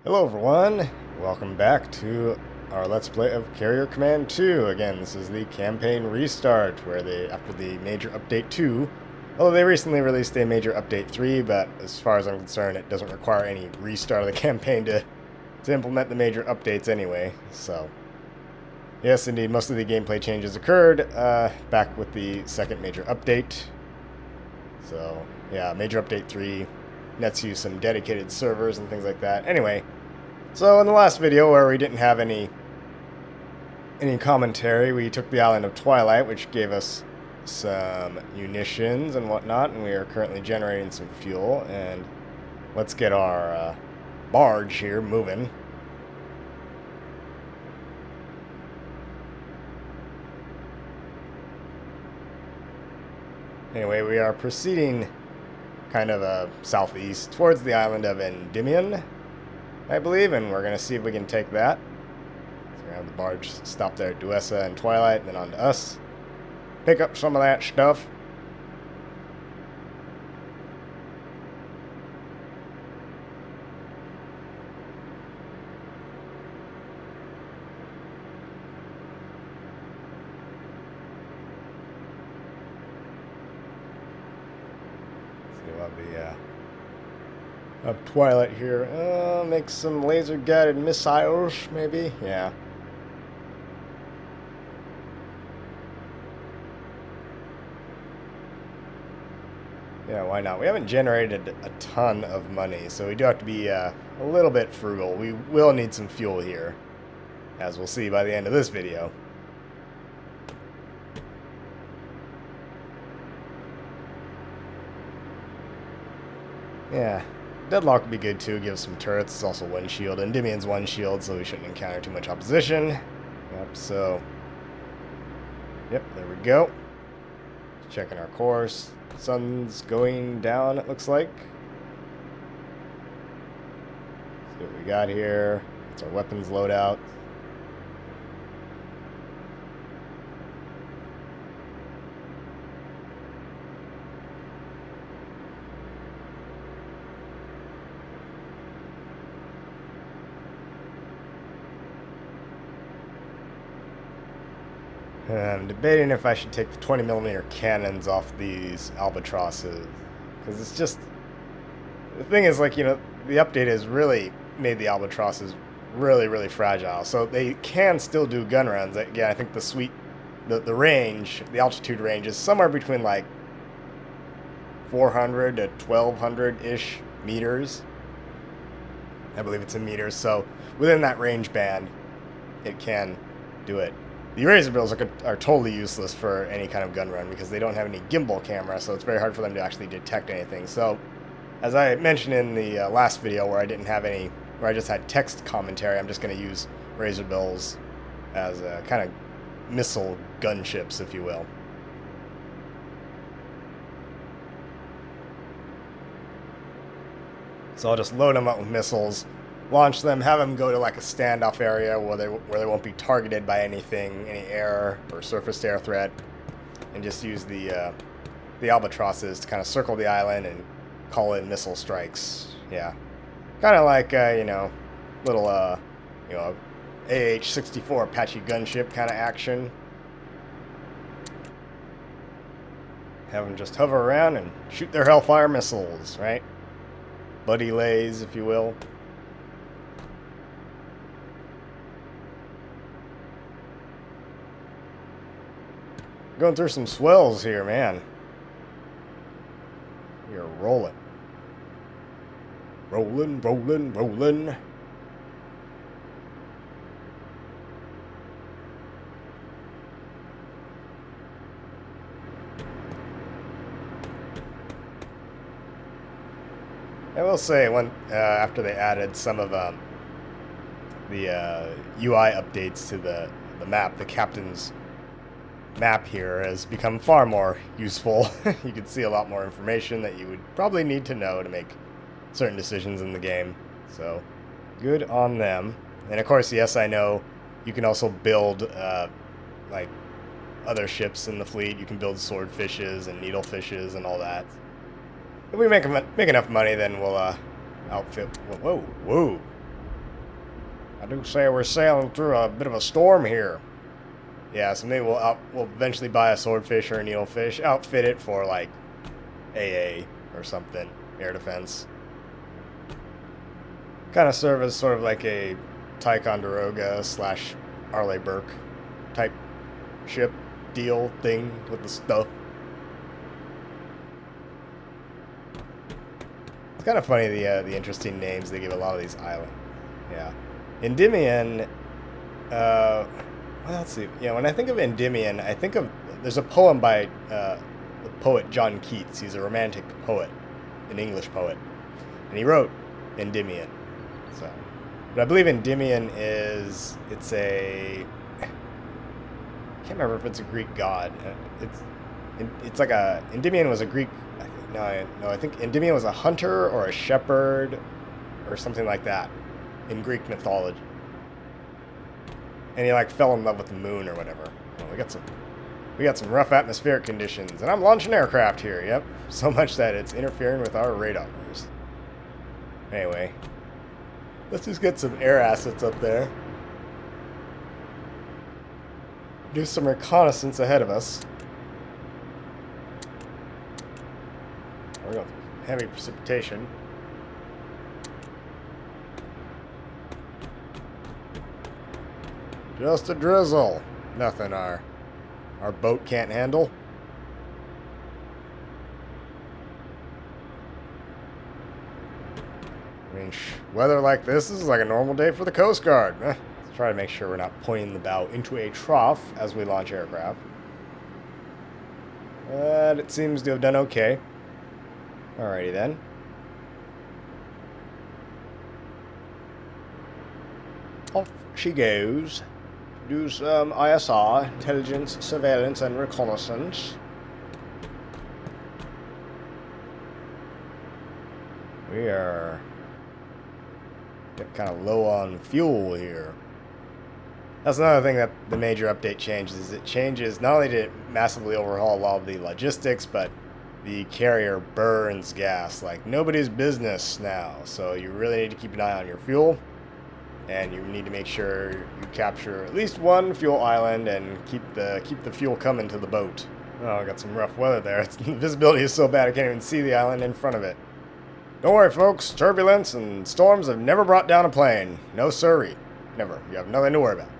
Hello everyone, welcome back to our Let's Play of Carrier Command 2. Again, this is the campaign restart, where after the major update 2, although they recently released a major update 3, but as far as I'm concerned, it doesn't require any restart of the campaign to implement the major updates anyway, so... Yes, indeed, most of the gameplay changes occurred back with the second major update. So, yeah, major update 3 nets you some dedicated servers and things like that. Anyway, so in the last video where we didn't have any commentary, we took the island of Twilight, which gave us some munitions and whatnot, and we are currently generating some fuel. And let's get our barge here moving. Anyway, we are proceeding kind of southeast towards the island of Endymion, I believe, and we're going to see if we can take that. So we're going to have the barge stop there at Duessa and Twilight, and then on to us. Pick up some of that stuff. We'll have the of Twilight here. Make some laser guided missiles, maybe? Yeah. Yeah, why not? We haven't generated a ton of money, so we do have to be a little bit frugal. We will need some fuel here, as we'll see by the end of this video. Yeah, Deadlock would be good too, give us some turrets. It's also one shield. Endymion's one shield, so we shouldn't encounter too much opposition. Yep, so... Yep, there we go. Checking our course. Sun's going down, it looks like. See what we got here. It's our weapons loadout. I'm debating if I should take the 20mm cannons off these albatrosses, because it's just, the thing is, like, you know, the update has really made the albatrosses really fragile, so they can still do gun runs. Yeah, I think the range, the altitude range is somewhere between like 400 to 1200-ish meters. I believe it's in meters, so within that range band, it can do it. The Razorbills are totally useless for any kind of gun run because they don't have any gimbal camera, so it's very hard for them to actually detect anything. So, as I mentioned in the last video where I just had text commentary, I'm just going to use Razorbills as kind of missile gunships, if you will. So I'll just load them up with missiles, launch them, have them go to like a standoff area where they won't be targeted by anything, any air or surface to air threat, and just use the albatrosses to kind of circle the island and call in missile strikes. Yeah, kind of like you know, little you know, AH-64 Apache gunship kind of action. Have them just hover around and shoot their Hellfire missiles, right? Buddy lays, if you will. Going through some swells here, man. We are rolling. Rolling. I will say, after they added some of the UI updates to the map, the captain's map here has become far more useful. You can see a lot more information that you would probably need to know to make certain decisions in the game. So, good on them. And of course, yes, I know you can also build like other ships in the fleet. You can build swordfishes and needlefishes and all that. If we make enough money, then we'll outfit... Whoa. I do say we're sailing through a bit of a storm here. Yeah, so maybe we'll eventually buy a swordfish or a needlefish, outfit it for like AA or something, air defense. Kind of serve as sort of like a Ticonderoga / Arleigh Burke type ship deal thing with the stuff. It's kind of funny the interesting names they give a lot of these islands. Yeah, Endymion. Well, let's see. Yeah, when I think of Endymion, I think of there's a poem by the poet John Keats. He's a romantic poet, an English poet, and he wrote Endymion. So, but I believe Endymion it's a I can't remember if it's a Greek god. It's like Endymion was a Greek. I think Endymion was a hunter or a shepherd or something like that in Greek mythology. And he like fell in love with the moon or whatever. Well, we got some rough atmospheric conditions, and I'm launching aircraft here. Yep, so much that it's interfering with our radars. Anyway, let's just get some air assets up there. Do some reconnaissance ahead of us. We're going heavy precipitation. Just a drizzle. Nothing our boat can't handle. I mean, weather like this is like a normal day for the Coast Guard. Let's try to make sure we're not pointing the bow into a trough as we launch aircraft. But it seems to have done okay. Alrighty then. Off she goes. Do some ISR, intelligence, surveillance, and reconnaissance. We are getting kind of low on fuel here. That's another thing that the major update changes. Is it changes, not only did it massively overhaul a lot of the logistics, but the carrier burns gas like nobody's business now. So you really need to keep an eye on your fuel. And you need to make sure you capture at least one fuel island and keep the fuel coming to the boat. Oh, I got some rough weather there. The visibility is so bad I can't even see the island in front of it. Don't worry, folks. Turbulence and storms have never brought down a plane. No siree. Never. You have nothing to worry about.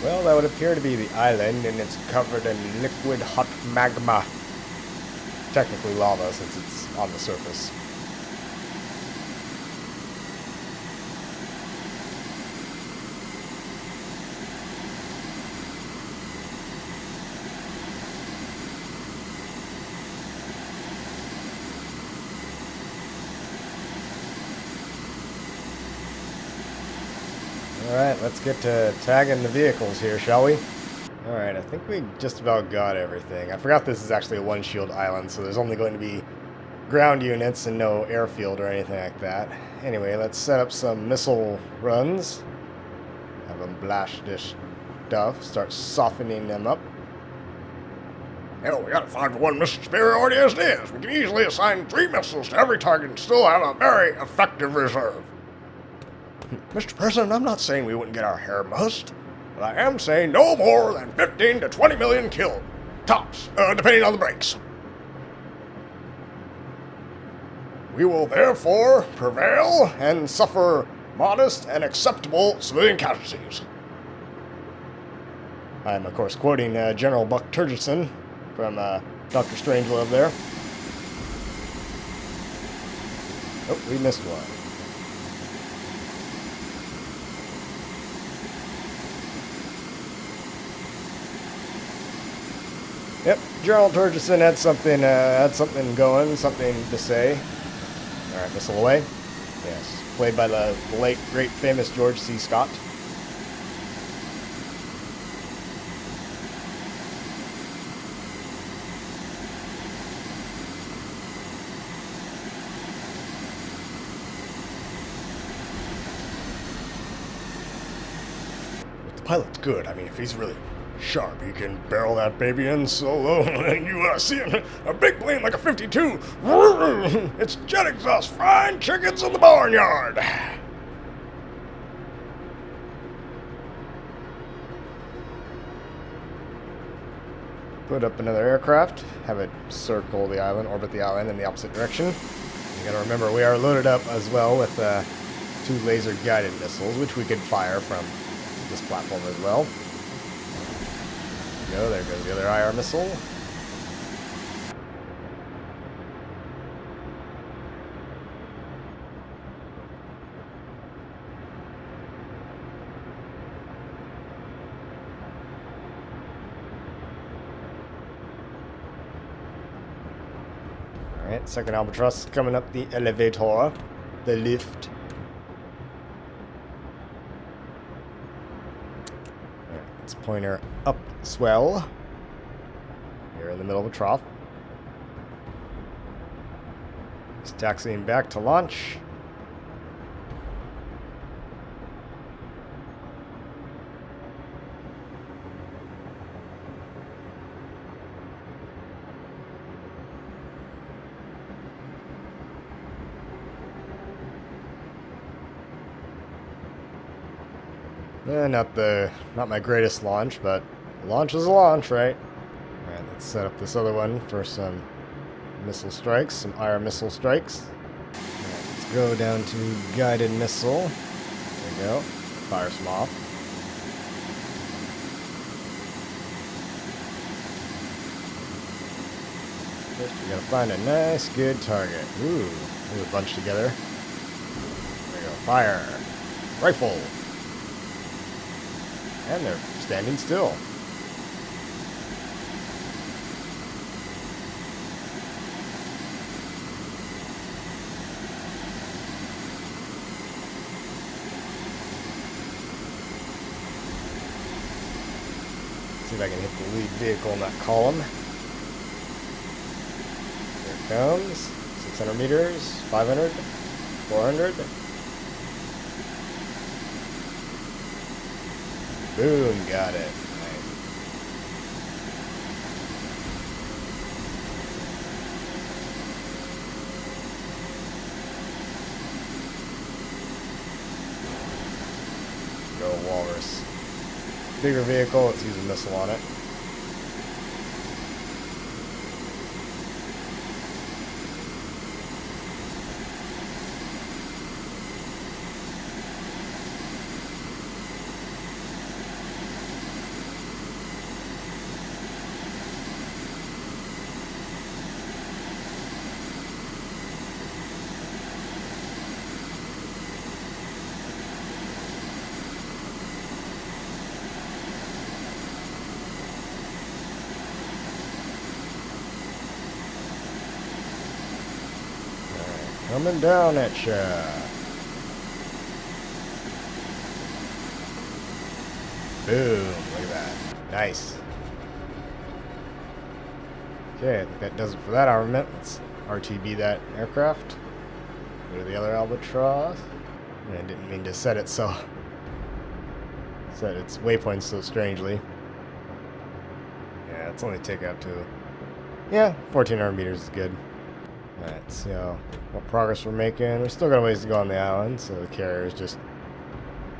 Well, that would appear to be the island, and it's covered in liquid hot magma. Technically lava since it's on the surface. Alright, let's get to tagging the vehicles here, shall we? Alright, I think we just about got everything. I forgot this is actually a one-shield island, so there's only going to be ground units and no airfield or anything like that. Anyway, let's set up some missile runs. Have them blast this stuff, start softening them up. Hell, we got a 5-to-1 missile superiority as it is. We can easily assign 3 missiles to every target and still have a very effective reserve. Mr. President, I'm not saying we wouldn't get our hair mussed, but I am saying no more than 15 to 20 million killed. Tops, depending on the breaks. We will therefore prevail and suffer modest and acceptable civilian casualties. I am, of course, quoting General Buck Turgidson from Dr. Strangelove there. Oh, we missed one. Yep, General Turgidson had something going, something to say. All right, missile away. Yes, played by the late, great, famous George C. Scott. But the pilot's good. I mean, if he's really sharp, he can barrel that baby in so low, and you see a big plane like a 52. It's jet exhaust frying chickens in the barnyard. Put up another aircraft, have it circle the island, orbit the island in the opposite direction. You gotta remember, we are loaded up as well with 2 laser-guided missiles, which we could fire from this platform as well. There goes the other IR missile. Alright, second Albatross coming up the elevator, the lift. Alright, let's point her up swell. Here in the middle of a trough. Just taxiing back to launch. Not my greatest launch, but a launch is a launch, right? Alright, let's set up this other one for some missile strikes, some IR missile strikes. Alright, let's go down to guided missile. There we go. Fire some off. First, we gotta find a nice, good target. Ooh, there's a bunch together. There we go. Fire. Rifle. And they're standing still. See if I can hit the lead vehicle in that column. There it comes. 600 meters, 500, 400. Boom, got it. Nice. Go Walrus. Bigger vehicle, let's use a missile on it. Coming down at ya. Boom, look at that. Nice. Okay, I think that does it for that armament. Let's RTB that aircraft. Go to the other Albatross. I didn't mean to set its waypoint so strangely. Yeah, it's only take up to, 1,400 meters is good. Alright, see what progress we're making. We still got a ways to go on the island, so the carrier is just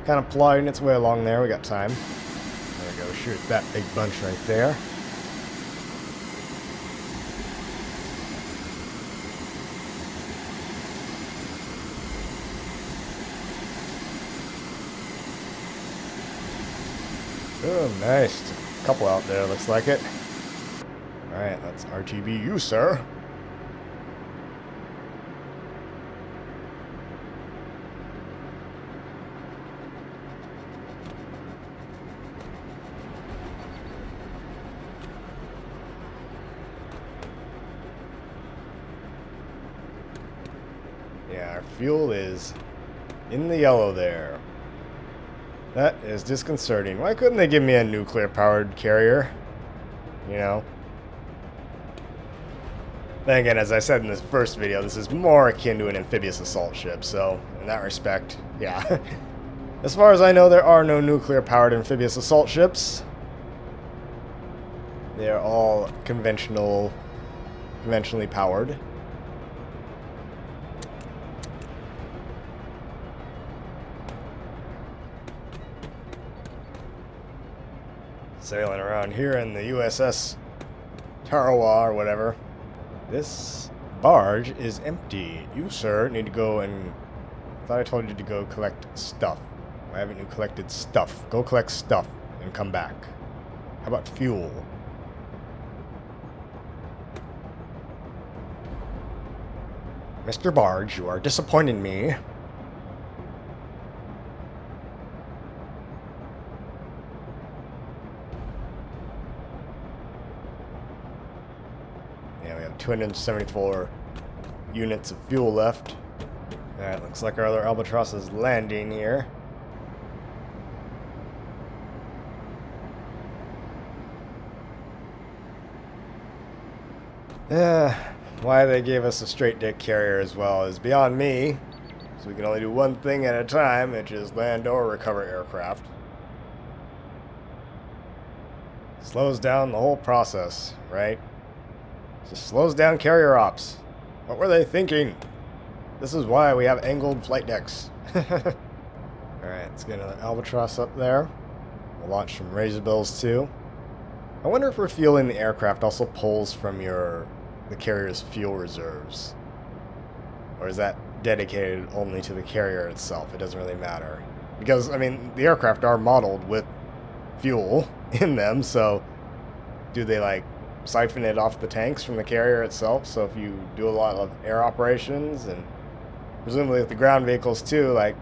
kind of plodding its way along there. We got time. There we go, shoot that big bunch right there. Oh, nice. A couple out there, looks like it. Alright, that's RTB you, sir. Yeah, our fuel is in the yellow there. That is disconcerting. Why couldn't they give me a nuclear-powered carrier? You know? Then again, as I said in this first video, this is more akin to an amphibious assault ship, so in that respect, yeah. As far as I know, there are no nuclear-powered amphibious assault ships. They are all conventionally powered. Sailing around here in the USS Tarawa or whatever. This barge is empty. You, sir, need to go and... I thought I told you to go collect stuff. Why haven't you collected stuff? Go collect stuff and come back. How about fuel? Mr. Barge, you are disappointing me. Yeah, we have 274 units of fuel left. Alright, looks like our other Albatross is landing here. Why they gave us a straight deck carrier as well is beyond me. So we can only do one thing at a time, which is land or recover aircraft. Slows down the whole process, right? Just slows down carrier ops. What were they thinking? This is why we have angled flight decks. Alright, let's get another Albatross up there. We'll launch some Razorbills too. I wonder if refueling the aircraft also pulls from the carrier's fuel reserves. Or is that dedicated only to the carrier itself? It doesn't really matter. Because, I mean, the aircraft are modeled with fuel in them, so do they, like, siphon it off the tanks from the carrier itself? So if you do a lot of air operations, and presumably with the ground vehicles too, like,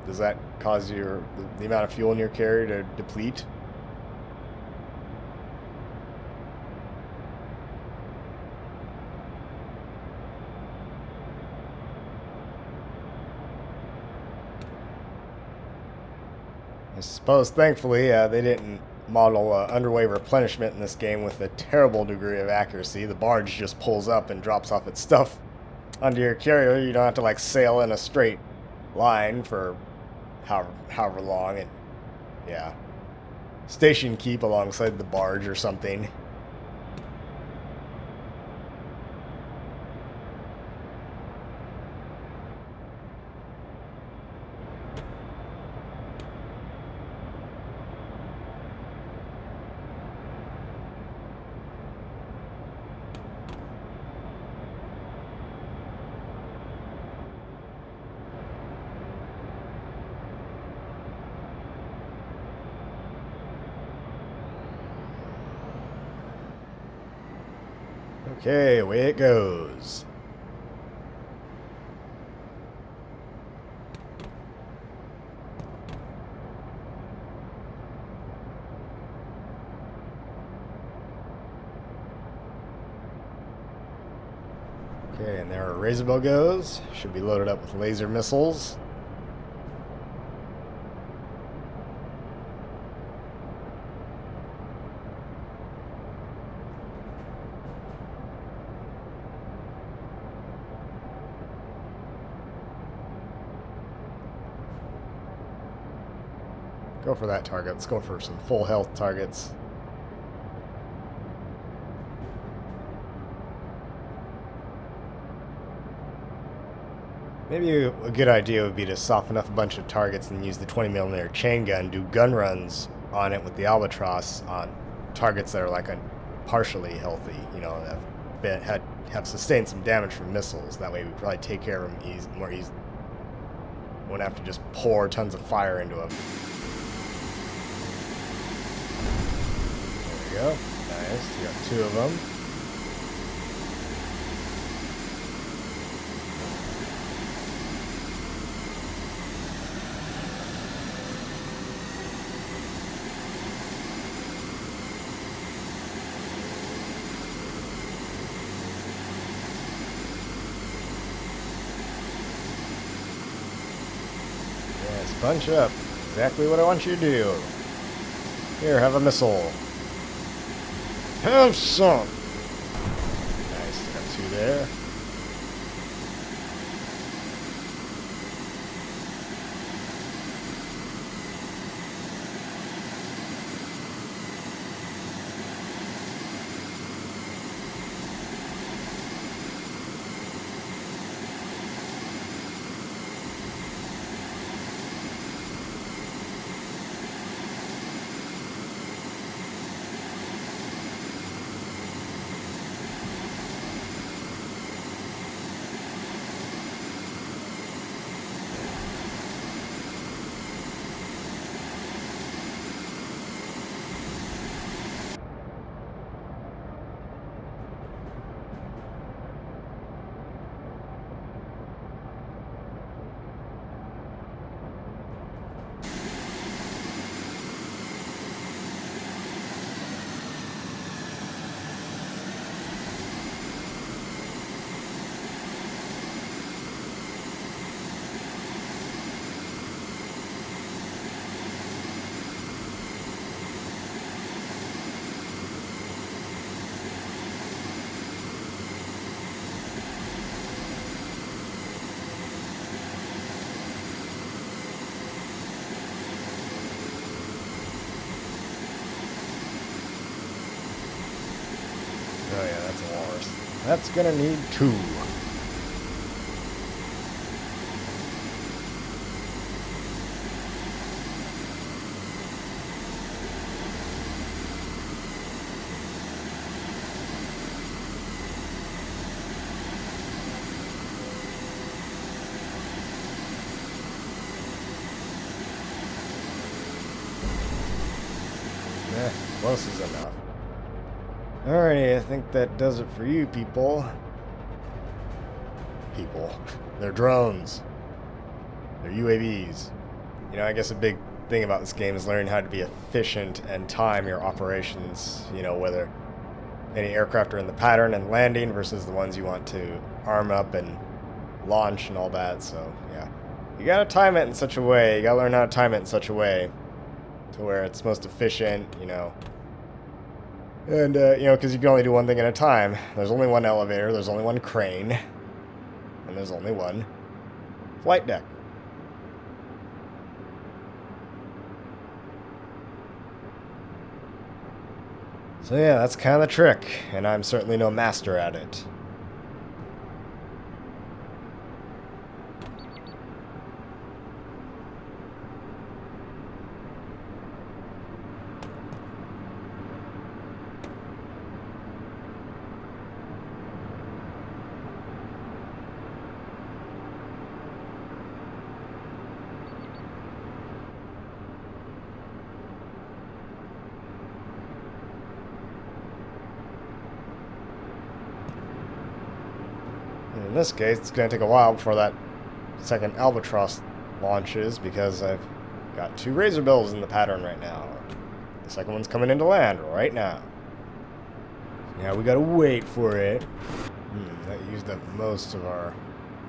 does that cause the amount of fuel in your carrier to deplete? I suppose, thankfully, they didn't model underway replenishment in this game with a terrible degree of accuracy. The barge just pulls up and drops off its stuff onto your carrier. You don't have to, like, sail in a straight line for however long. And, yeah. Station keep alongside the barge or something. Okay, away it goes. Okay, and there our Razorbill goes. Should be loaded up with laser missiles. Go for that target. Let's go for some full health targets. Maybe a good idea would be to soften up a bunch of targets and use the 20mm chain gun, do gun runs on it with the Albatross on targets that are like partially healthy, you know, have sustained some damage from missiles. That way we probably take care of them more easily. Won't have to just pour tons of fire into them. There we go. Nice. You got 2 of them. Yes, bunch up. Exactly what I want you to do. Here, have a missile. Have some! Nice, got 2 there. That's gonna need 2. Close is enough. Alrighty, I think that does it for you people. They're drones. They're UAVs. You know, I guess a big thing about this game is learning how to be efficient and time your operations. You know, whether any aircraft are in the pattern and landing versus the ones you want to arm up and launch and all that. So, yeah. You gotta time it in such a way. You gotta learn how to time it in such a way to where it's most efficient, you know. And, you know, because you can only do one thing at a time. There's only one elevator, there's only one crane, and there's only one flight deck. So yeah, that's kind of the trick, and I'm certainly no master at it. In this case, it's going to take a while before that second Albatross launches because I've got 2 Razor Bills in the pattern right now. The second one's coming into land right now. Yeah, we got to wait for it. That used up most of our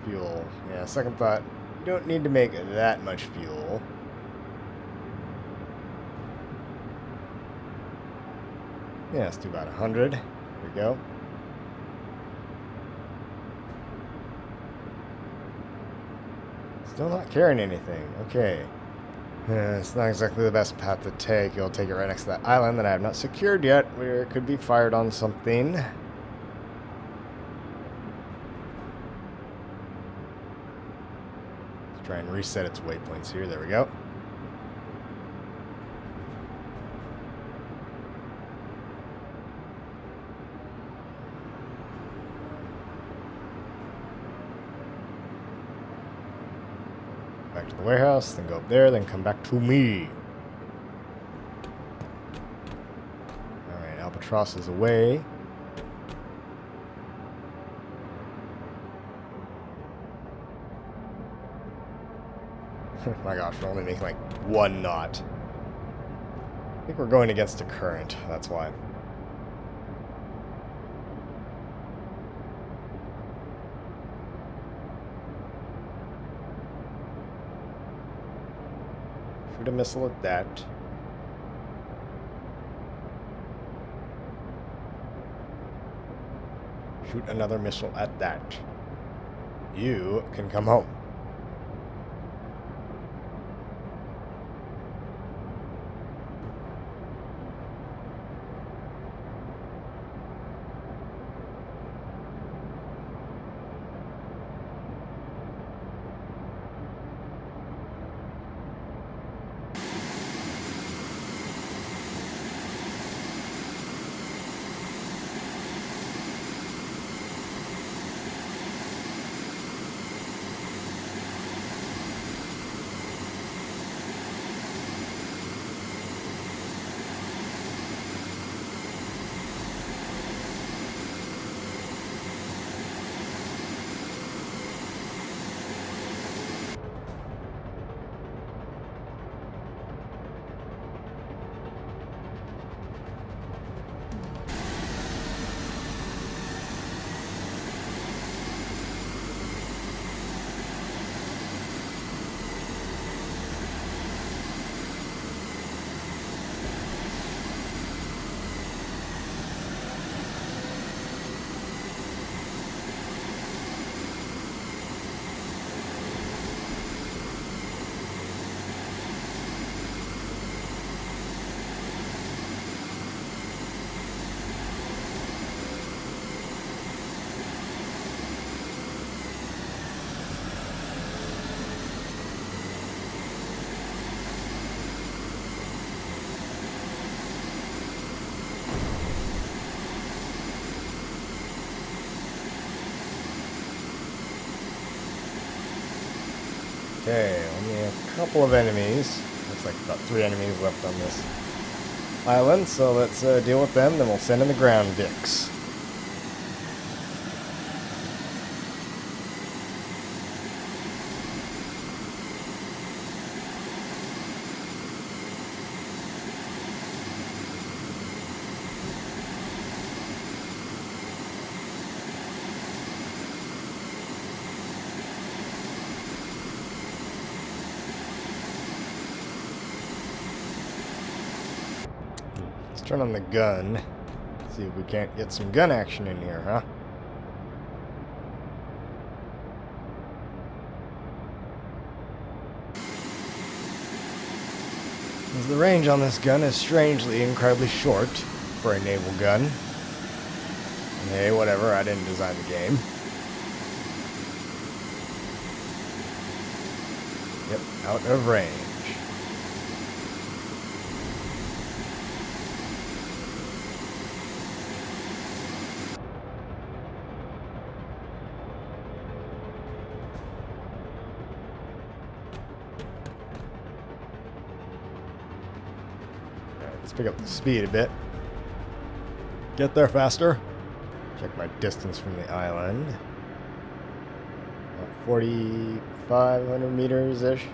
fuel. Yeah, second thought, you don't need to make that much fuel. Yeah, let's do about 100. There we go. Still not carrying anything. Okay. It's not exactly the best path to take. You'll take it right next to that island that I have not secured yet, where it could be fired on something. Let's try and reset its waypoints here. There we go. Back to the warehouse, then go up there, then come back to me. Alright, Albatross is away. My gosh, we're only making like 1 knot. I think we're going against a current, that's why. Shoot a missile at that. Shoot another missile at that. You can come home. Okay, only a couple of enemies. Looks like about 3 enemies left on this island, so let's deal with them, then we'll send in the ground dicks. Let's turn on the gun. See if we can't get some gun action in here, huh? Because the range on this gun is strangely incredibly short for a naval gun. And hey, whatever, I didn't design the game. Yep, out of range. Let's pick up the speed a bit. Get there faster. Check my distance from the island. About 4,500 meters-ish.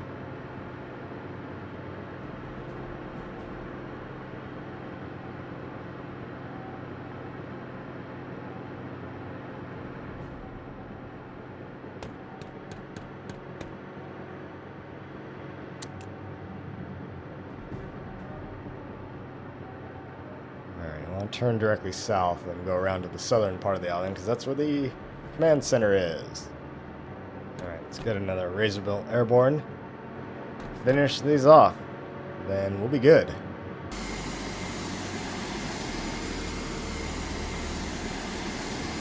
Turn directly south and go around to the southern part of the island because that's where the command center is. Alright, let's get another Razorbill airborne. Finish these off. Then we'll be good.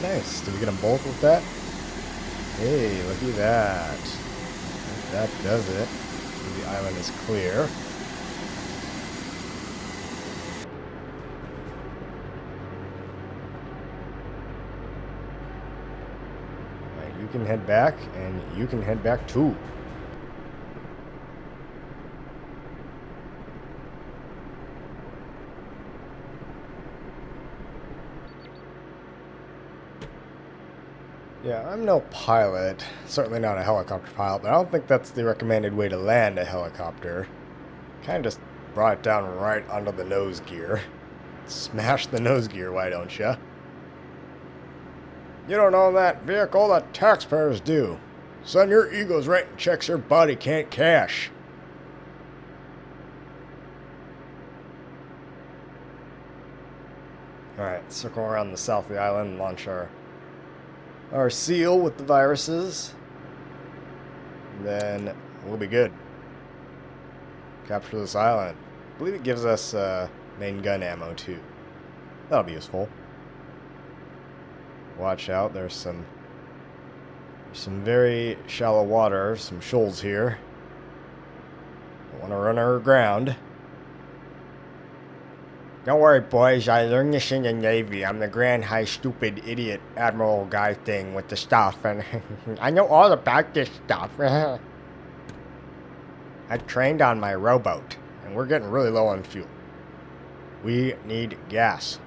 Nice. Did we get them both with that? Hey, look at that. That does it. The island is clear. You can head back, and you can head back too. Yeah, I'm no pilot, certainly not a helicopter pilot, but I don't think that's the recommended way to land a helicopter. Kind of just brought it down right onto the nose gear. Smash the nose gear, why don't ya? You don't own that vehicle, the taxpayers do. Son, your ego's writing checks your body can't cash. Alright, circle around the south of the island and launch our seal with the viruses. And then we'll be good. Capture this island. I believe it gives us main gun ammo too. That'll be useful. Watch out, there's some very shallow water, some shoals here. Don't want to run her aground. Don't worry, boys, I learned this in the Navy. I'm the grand high stupid idiot admiral guy thing with the stuff, and I know all about this stuff. I trained on my rowboat, and we're getting really low on fuel. We need gas.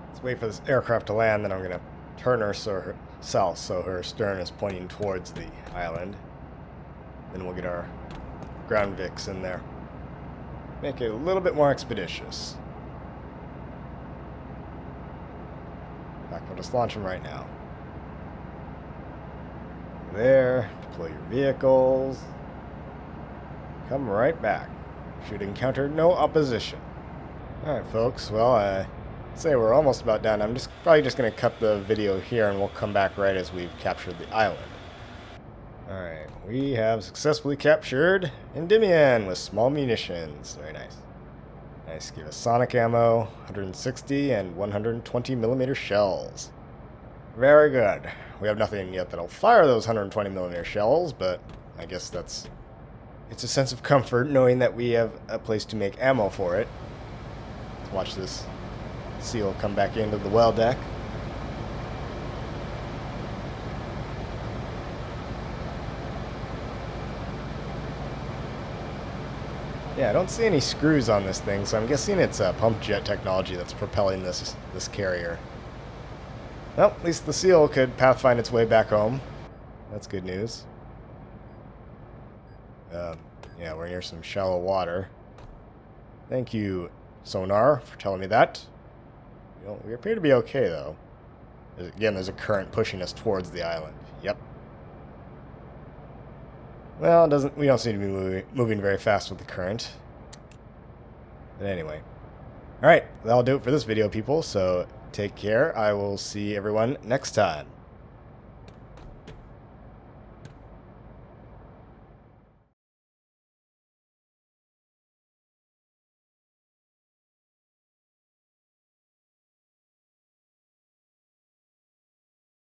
Let's wait for this aircraft to land, then I'm gonna turn her south so her stern is pointing towards the island. Then we'll get our ground Vics in there. Make it a little bit more expeditious. In fact, we'll just launch them right now. There, deploy your vehicles. Come right back. Should encounter no opposition. Alright folks, well I say we're almost about done. I'm probably just going to cut the video here and we'll come back right as we've captured the island. Alright, we have successfully captured Endymion with small munitions. Very nice. Nice, give us sonic ammo, 160 and 120 millimeter shells. Very good. We have nothing yet that'll fire those 120 millimeter shells, but I guess it's a sense of comfort knowing that we have a place to make ammo for it. Let's watch this seal come back into the well deck. Yeah, I don't see any screws on this thing, so I'm guessing it's pump jet technology that's propelling this carrier. Well, at least the seal could pathfind its way back home. That's good news. Yeah, we're near some shallow water. Thank you, sonar, for telling me that. We appear to be okay, though. Again, there's a current pushing us towards the island. Yep. Well, we don't seem to be moving very fast with the current. But anyway. Alright, that'll do it for this video, people, so take care. I will see everyone next time.